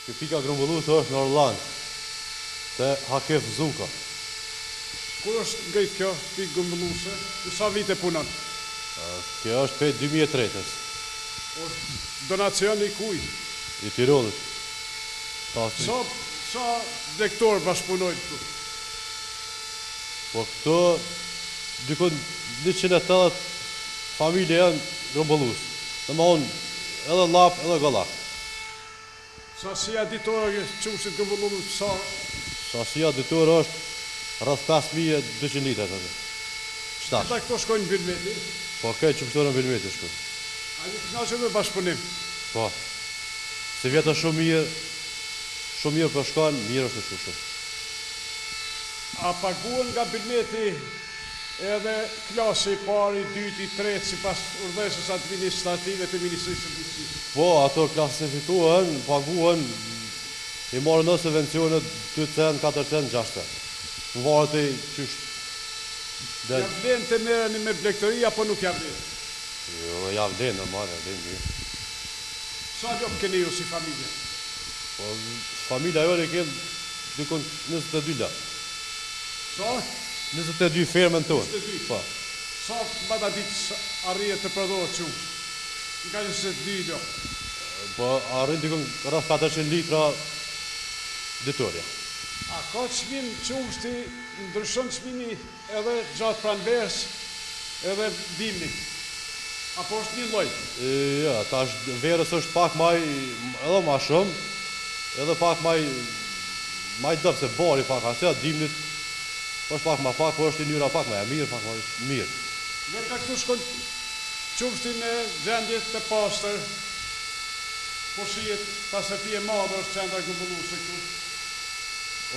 Kjo pika grumbulluese është në Orland, te Hakef Zuka. Kur është ngrit kjo pikë grumbulluese? Në sa vite punon? Kjo është prej 2003-s. Është donacion i kujt? I Tirollit. Sa lektor bashkëpunojnë këtu? Po këto dykon 180 familje janë grumbullues. Domthonë edhe llap edhe gollak. Sasia ditore çumshit grumbullues sa? Sasia ditore është rreth 5200 litër atë. Ata këto shkojnë në Bilmeti? Po këtë çumshtorën në Bilmeti shkojnë. A një kënaqur me bashkëpunim? Po. Se vjetë shumë mirë për shkojnë, mirë është të shumë. A paguën nga Bilmeti edhe klasi i pari, i dyti, i tretë, si pas urdhësës administrative të Ministrisë së Bujqësisë? Po, ato klasifikohen, paguhen, i marrën në subvencionet 2 cent, 4 cent, 6 cent. Në varet e qështë. Ja vlen të merreni me blegtori apo nuk ja vlen? Jo, ja vlen, normal, ja vlen mirë. Sa lop keni ju si familje? Po, familja jote kemë dikon 22 lop. Sa? 22 fermën tonë. 22? Po. Sa mbata ditë arrije të prodhohet qumë? Nga 22 lop. Po, arrin dikon rreth 400 litra ditorja. A ka çmim qumshti, ndryshon çmimi edhe gjatë pranverës, edhe dimni? Apo është një lloj? Ja, tash verës është pak edhe ma shumë, edhe pak maj dëpë se bari pak asja, dimnit është pak ma pak, po është i njëra pak ma e mirë, pak ma mirë. Nga ka këtu shkon qumshti në gjendjet të pastër, po shihet pastërti e madhe është qendra grumbulluese këtu.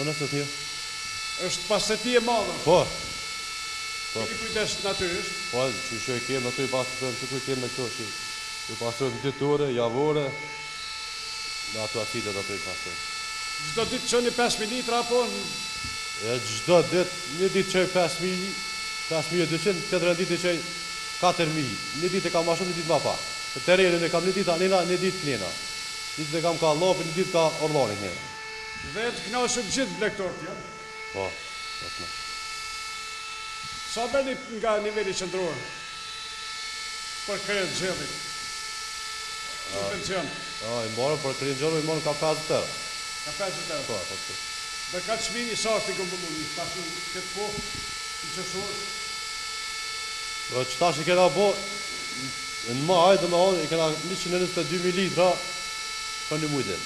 Unë është të një? Është pastërti e madhe. Po. Keni kujdes natyrisht? Po, që e kemë ato i pasërën, që kujt kemë me këto, që i pasërën ditore, javore, në ato acidet ato i pasërën. Çdo ditë çoni 5000 litra apo? Çdo ditë, një ditë çoj 5200, tjetër ditë çoj 4000. Një ditë kam më shumë, një ditë më pak. Në terrenin e kam një ditë anena, një ditë klena. Ditë e kam ka llopin, një ditë ka orllani klena. Dhe të kënaqur gjithë blegtorët janë? Po. Sa bëni nga niveli qendror për kërët gjellit? Subvencion? I morën për kërët gjellit, i morën ka 50 euro. Ka 50 euro? Po. Dhe ka çmimi sa është i grumbulluar, pasi këtë kohë i qëshorë? Po, që tash i kena bo, në maj, dhe me honë, i kena 122.000 litra për një mujtë.